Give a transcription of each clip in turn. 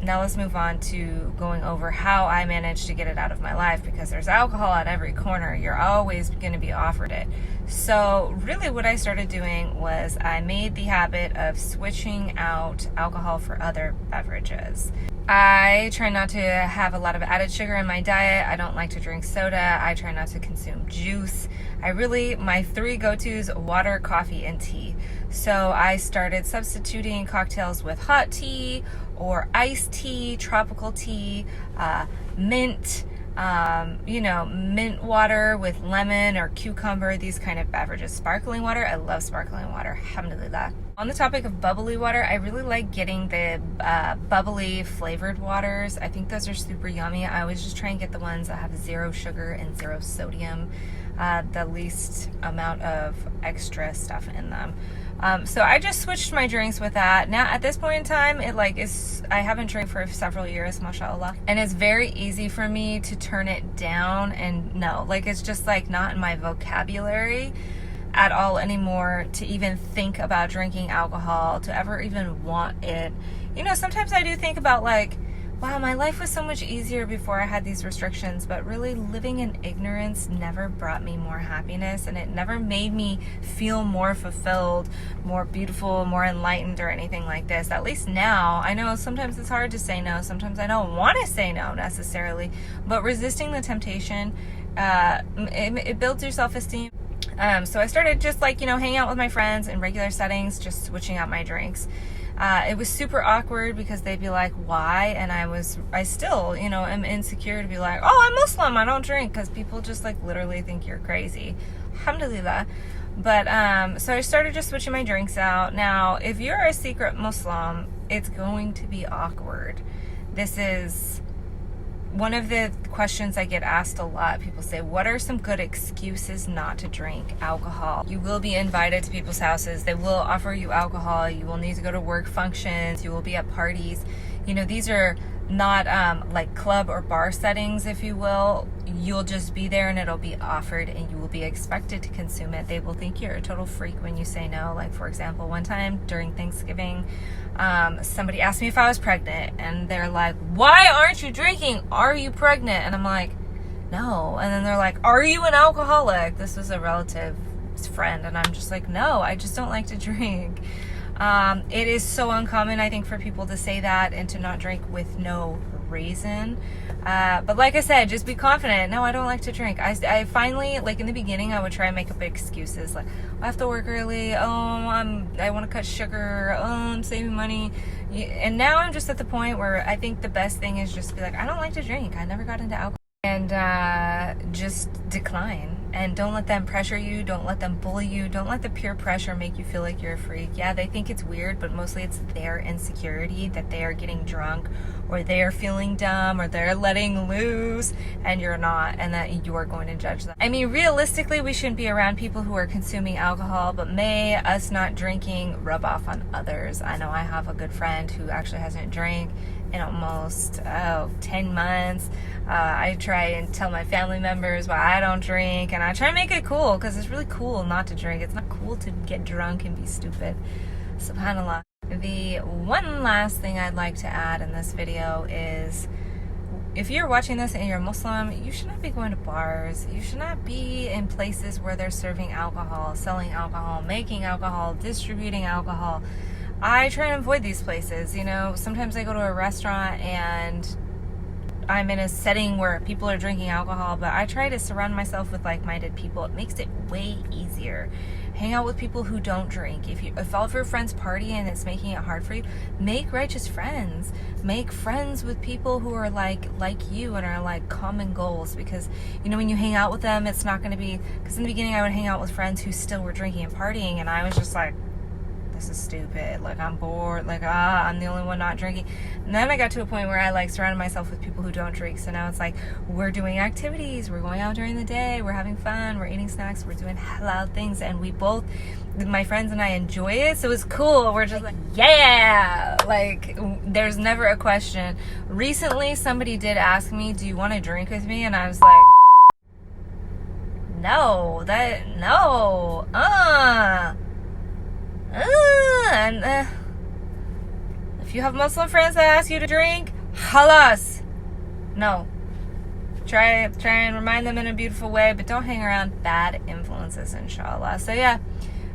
now let's move on to going over how I managed to get it out of my life, because there's alcohol at every corner. You're always going to be offered it. So really what I started doing was I made the habit of switching out alcohol for other beverages. I try not to have a lot of added sugar in my diet. I don't like to drink soda. I try not to consume juice. My 3 go-tos: water, coffee, and tea. So I started substituting cocktails with hot tea or iced tea, tropical tea, mint, mint water with lemon or cucumber, these kind of beverages. Sparkling water, I love sparkling water, alhamdulillah. On the topic of bubbly water, I really like getting the bubbly flavored waters. I think those are super yummy. I always just try and get the ones that have 0 sugar and 0 sodium, the least amount of extra stuff in them. So I just switched my drinks with that. Now at this point in time, I haven't drank for several years, mashallah, and it's very easy for me to turn it down, and it's just not in my vocabulary at all anymore to even think about drinking alcohol, to ever even want it. Sometimes I do think about wow, my life was so much easier before I had these restrictions, but really living in ignorance never brought me more happiness, and it never made me feel more fulfilled, more beautiful, more enlightened, or anything like this. At least now, I know sometimes it's hard to say no, sometimes I don't want to say no necessarily, but resisting the temptation, it builds your self-esteem. So I started just hanging out with my friends in regular settings, just switching out my drinks. It was super awkward because they'd be like, why? And I still, am insecure to be like, oh, I'm Muslim, I don't drink, because people just literally think you're crazy. Alhamdulillah. But, so I started just switching my drinks out. Now, if you're a secret Muslim, it's going to be awkward. This is one of the questions I get asked a lot. People say, what are some good excuses not to drink alcohol? You will be invited to people's houses. They will offer you alcohol. You will need to go to work functions. You will be at parties. These are not club or bar settings, if you will. You'll just be there and it'll be offered and you will be expected to consume it. They will think you're a total freak when you say no. For example, one time during Thanksgiving, somebody asked me if I was pregnant, and they're like, why aren't you drinking? Are you pregnant? And I'm like, no. And then they're like, are you an alcoholic? This was a relative's friend. And I'm just like, no, I just don't like to drink. It is so uncommon, I think, for people to say that and to not drink with no reason. But like I said, just be confident. No, I don't like to drink. I finally, in the beginning, I would try and make up excuses. I have to work early. I want to cut sugar. I'm saving money. And now I'm just at the point where I think the best thing is just to be like, I don't like to drink. I never got into alcohol. And just decline. And don't let them pressure you. Don't let them bully you. Don't let the peer pressure make you feel like you're a freak. Yeah, they think it's weird, but mostly it's their insecurity that they are getting drunk, or they're feeling dumb, or they're letting loose, and you're not, and that you're going to judge them. I mean, realistically, we shouldn't be around people who are consuming alcohol, but may us not drinking rub off on others. I know I have a good friend who actually hasn't drank in almost 10 months. I try and tell my family members why I don't drink, and I try to make it cool, because it's really cool not to drink. It's not cool to get drunk and be stupid. SubhanAllah. The one last thing I'd like to add in this video is, if you're watching this and you're Muslim, you should not be going to bars. You should not be in places where they're serving alcohol, selling alcohol, making alcohol, distributing alcohol. I try and avoid these places. Sometimes I go to a restaurant and I'm in a setting where people are drinking alcohol, but I try to surround myself with like-minded people. It makes it way easier. Hang out with people who don't drink. If all of your friends party and it's making it hard for you, make righteous friends. Make friends with people who are like you and are like common goals, because when you hang out with them, it's not going to be, because in the beginning I would hang out with friends who still were drinking and partying, and I was just like, this is stupid, I'm bored, I'm the only one not drinking. And then I got to a point where I surrounded myself with people who don't drink, so now it's we're doing activities, we're going out during the day, we're having fun, we're eating snacks, we're doing halal things, and we both, my friends and I, enjoy it, so it's cool. We're just yeah, there's never a question. Recently somebody did ask me, do you want to drink with me? And I was like, no. And if you have Muslim friends that ask you to drink, Khalas. No. Try and remind them in a beautiful way, but don't hang around bad influences, inshallah. So yeah,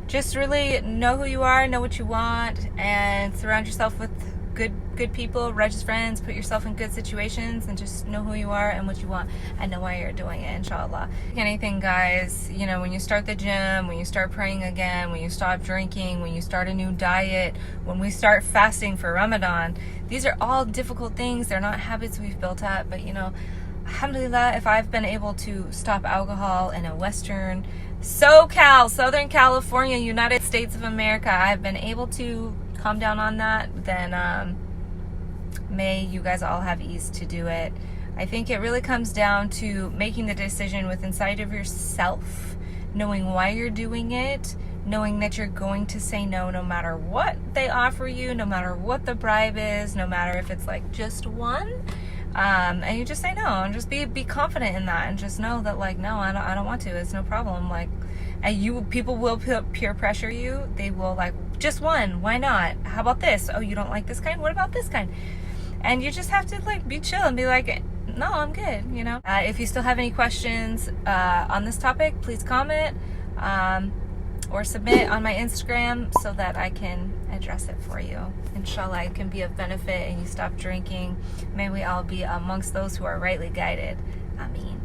just really know who you are, know what you want, and surround yourself with good people, righteous friends. Put yourself in good situations, and just know who you are and what you want, and know why you're doing it, inshallah. Anything, guys, you know, when you start the gym, when you start praying again, when you stop drinking, when you start a new diet, when we start fasting for Ramadan, these are all difficult things. They're not habits we've built up, but you know, alhamdulillah, if I've been able to stop alcohol in a Western SoCal, Southern California, United States of America, I've been able to calm down on that, then may you guys all have ease to do it. I think it really comes down to making the decision with inside of yourself, knowing why you're doing it, knowing that you're going to say no matter what they offer you, no matter what the bribe is, no matter if it's like just one. And you just say no, and just be confident in that, and just know that like, no, I don't want to. It's no problem. Like, and people will peer pressure you. They will like, just one, why not? How about this? Oh, you don't like this kind? What about this kind? And you just have to like be chill and be like, no, I'm good. You know. If you still have any questions on this topic, please comment or submit on my Instagram so that I can address it for you. Inshallah, it can be of benefit and you stop drinking. May we all be amongst those who are rightly guided. Ameen.